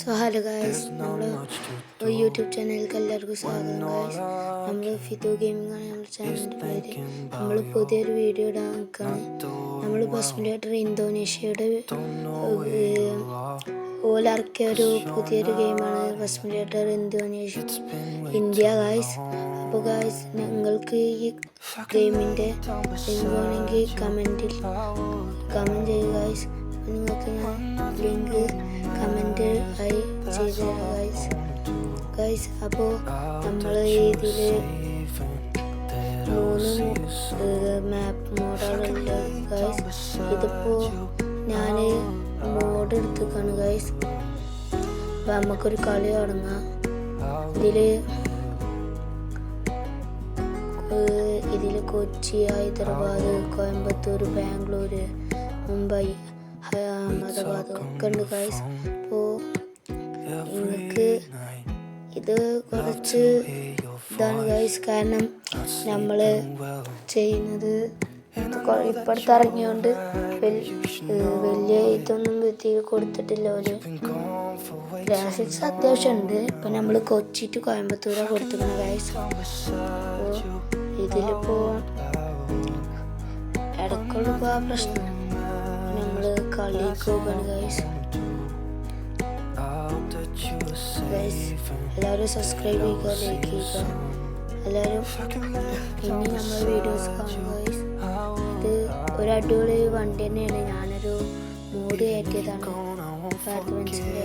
Hello guys, നമ്മൾ YouTube ചാനലിലേക്ക് എല്ലാവർക്കും സ്വാഗതം ഗായ്സ്. നമ്മൾ ഫിതു ഗെയിമിംഗ് ആണ് നമ്മുടെ ചാനലിൻ്റെ പേര്. നമ്മൾ പുതിയൊരു വീഡിയോ ഇടാൻ നിൽക്കുകയാണ്. നമ്മൾ ബസ് സിമുലേറ്റർ ഇന്തോനേഷ്യയുടെ ഓലിറക്കിയ ഒരു പുതിയൊരു ഗെയിമാണ് bus simulator Indonesia India guys. അപ്പോൾ ഗായ്സ്, നിങ്ങൾക്ക് ഈ ഗെയിമിൻ്റെ ലിങ്ക് വേണമെങ്കിൽ കമൻറ്റ് ചെയ്യുക ഗായ്സ്. നിങ്ങൾക്ക് ഞാൻ ലിങ്ക് കമൻറ്റ് ആയി ചെയ്ത് തരാം ഗൈസ്. അപ്പോൾ നമ്മൾ ഇതിൽ 3 മാപ്പ് മോഡുകളുണ്ട് ഗൈസ്. ഇതിപ്പോൾ ഞാൻ മോഡ് എടുത്തേക്കാണ് ഗൈസ്. അപ്പോൾ നമുക്കൊരു കളി തുടങ്ങാം. ഇതിൽ കൊച്ചി, ഹൈദരാബാദ്, കോയമ്പത്തൂർ, ബാംഗ്ലൂർ, മുംബൈ, അഹമ്മദാബാദ് ഒക്കെ ഉണ്ട് ഗൈസ്. അപ്പോൾ നിങ്ങൾക്ക് ഇത് കുറച്ച് ഇതാണ് ഗൈസ്, കാരണം നമ്മൾ ചെയ്യുന്നത് ഇപ്പോഴത്തെ ഇറങ്ങിയോണ്ട് വലിയ ഇതൊന്നും കൊടുത്തിട്ടില്ല. ഒരു ഗ്രാഫിക്സ് അത്യാവശ്യം ഉണ്ട്. ഇപ്പം നമ്മൾ കൊച്ചി ടു കോയമ്പത്തൂരാണ് കൊടുത്തിരിക്കുന്നത് ഗൈസ്. അപ്പോൾ ഇതിലിപ്പോൾ ഇടയ്ക്കുള്ള പ്രശ്നം നമ്മൾ കളിക്ക് പോകാണ് ഗൈസ്. എല്ലാവരും സബ്സ്ക്രൈബ് ചെയ്യുക, ലൈക്ക് ചെയ്യുക. എല്ലാവരും ഇനി നമ്മൾ വീഡിയോസ് കാണുക ഗൈസ്. ഇത് ഒരു അടിപൊളി വണ്ടി തന്നെയാണ്. ഞാനൊരു മോഡ് കയറ്റിയതാണ് അഡ്വഞ്ചറിൻ്റെ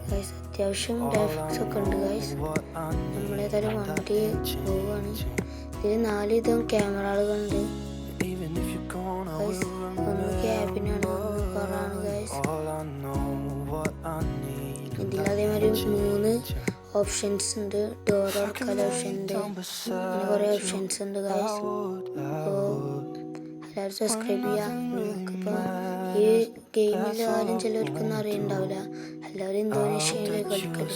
ഗൈസ്. അത്യാവശ്യം ഗ്രാഫിക്സ് ഒക്കെ ഉണ്ട് ഗൈസ്. നമ്മളേതായാലും വണ്ടി പോവുകയാണ്. ഇതിൽ 4 ഇതം ക്യാമറകളുണ്ട് ഗൈസ്. ഒന്ന് ക്യാബിനാണ്, ഒന്ന് കാറാണ് ഗൈസ്. ഇതിൽ അതേമാതിരി 3 ഓപ്ഷൻസ് ഉണ്ട്. ഡോർ തുറക്കാൻ ഓപ്ഷൻ ഉണ്ട്, അങ്ങനെ കുറേ ഓപ്ഷൻസ് ഉണ്ട് ഗൈസ്. അപ്പോൾ എല്ലാവരും സബ്സ്ക്രൈബ് ചെയ്യാം. നിങ്ങൾക്കിപ്പോൾ ഈ ഗെയിമിൽ ആരും ചിലർക്കൊന്നും അറിയുന്നുണ്ടാവില്ല. എല്ലാവരും ഇന്തോനേഷ്യയിലെ കളിക്കലും.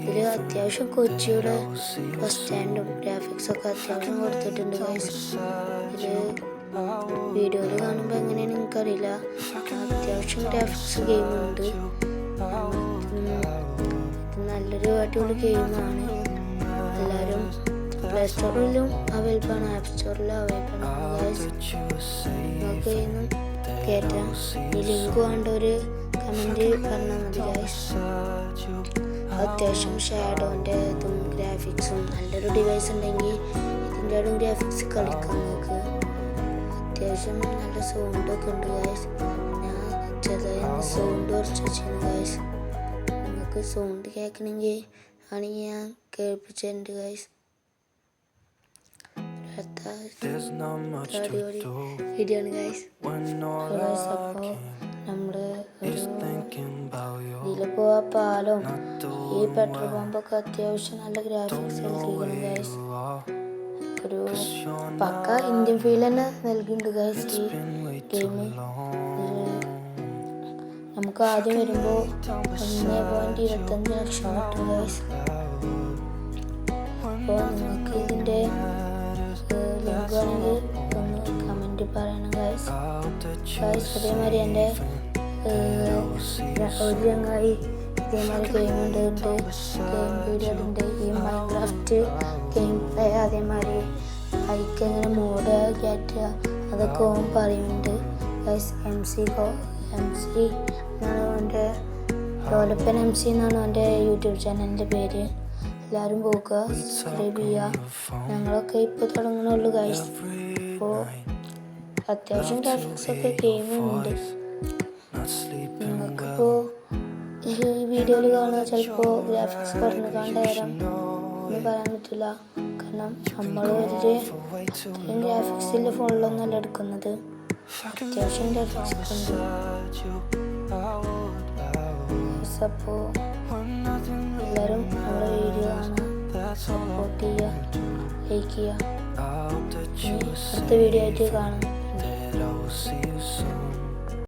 ഇതിൽ അത്യാവശ്യം കൊച്ചിയുടെ ബസ് സ്റ്റാൻഡും ഗ്രാഫിക്സൊക്കെ അത്യാവശ്യം കൊടുത്തിട്ടുണ്ട് ഗൈസ്. ഇതിൽ വീഡിയോയിൽ കാണുമ്പോൾ എങ്ങനെയാണ് എനിക്കറിയില്ല. അത്യാവശ്യം ഗ്രാഫിക്സ് ഗെയിമുണ്ട്. നല്ലൊരു അടിപൊളി ഗെയിമാണ്. എല്ലാവരും പ്ലേ സ്റ്റോറിലും അവൈലബിൾ ആണ്, ആപ്പ് സ്റ്റോറിലും അവൈലബിൾ ആണ് ഗൈസ്. നമുക്ക് ഇന്നും കയറ്റാം. ഈ ലിങ്ക് വേണ്ടവർ കമൻറ്റ് പറഞ്ഞാൽ മതി ഗൈസ്. അത്യാവശ്യം ഷാഡോൻ്റെ ഇതും ഗ്രാഫിക്സും നല്ലൊരു ഡിവൈസ് ഉണ്ടെങ്കിൽ ഇതിൻ്റെ ഗ്രാഫിക്സ് കളിക്കാം നമുക്ക്. അത്യാവശ്യം നല്ല സൗണ്ടൊക്കെ ഉണ്ട് ഗൈസ്. ഞാൻ ചെറുതായി സൗണ്ട് കുറച്ച് വെച്ചിരുന്നു ഗൈസ്. നിങ്ങൾക്ക് സൗണ്ട് കേൾക്കണമെങ്കിൽ ആണെങ്കിൽ ഞാൻ കേൾപ്പിച്ചിട്ടുണ്ട് ഗൈസ്. അടിപൊളി വീഡിയോ ആണ് ഗൈസ്. അപ്പോൾ നമ്മുടെ ഇതിലിപ്പോൾ ആ പാലവും ഈ പെട്രോൾ പമ്പൊക്കെ അത്യാവശ്യം നല്ല ഗ്രാഫിക്സ് നൽകിയിരിക്കണം ഗൈസ്. ഒരു പക്ക ഇന്ത്യൻ ഫീൽ തന്നെ നൽകുന്നുണ്ട് ഗൈസ് ഈ ഗെയിം. നമുക്ക് ആദ്യം വരുമ്പോൾ 1.25 ലക്ഷം കിട്ടും ഗൈസ്. അപ്പോൾ നിങ്ങൾക്ക് ഇതിൻ്റെ ലിങ്ക് വേണമെങ്കിൽ ഒന്ന് കമൻറ്റ് പറയണം ഗൈസ്. അതേമാതിരി എൻ്റെ ഒരു ചങ്ങായി ഇതേമാതിരി ഗെയിം വീഡിയോ ഉണ്ട്. ഈ മൈൻക്രാഫ്റ്റ് ഗെയിം പ്ലേ, അതേമാതിരി ഹൈക്ക് എങ്ങനെ മോഡ് കയറ്റുക അതൊക്കെ ഓൻ പറയുന്നുണ്ട് ഗൈസ്. MC എന്നാണ് അവൻ്റെ ഡെവലപ്പൻ MC എന്നാണ് അവൻ്റെ യൂട്യൂബ് ചാനലിൻ്റെ പേര്. എല്ലാവരും പോകുക, സബ്സ്ക്രൈബ് ചെയ്യുക. ഞങ്ങളൊക്കെ ഇപ്പോൾ തുടങ്ങുന്നുള്ളൂ ഗൈസ്. അപ്പോൾ അത്യാവശ്യം ഗ്രാഫിക്സൊക്കെ ഗെയിമുണ്ട്. നിങ്ങൾക്കിപ്പോൾ ഈ വീഡിയോയിൽ കാണുക ചിലപ്പോൾ ഗ്രാഫിക്സ് കുറഞ്ഞ് കണ്ടുതരാം എന്ന് പറയാൻ പറ്റില്ല. കാരണം നമ്മൾ ഇത്രയും ഗ്രാഫിക്സിൻ്റെ ഫോണിലൊന്നുമല്ല എടുക്കുന്നത്. അത്യാവശ്യം ഗ്രാഫിക്സ് ഒക്കെ ഉണ്ട്. അപ്പോൾ എല്ലാവരും നമ്മുടെ വീഡിയോ കാണുക, സപ്പോർട്ട് ചെയ്യുക, ലൈക്ക് ചെയ്യുക. അടുത്ത വീഡിയോ ആയിട്ട് കാണാം.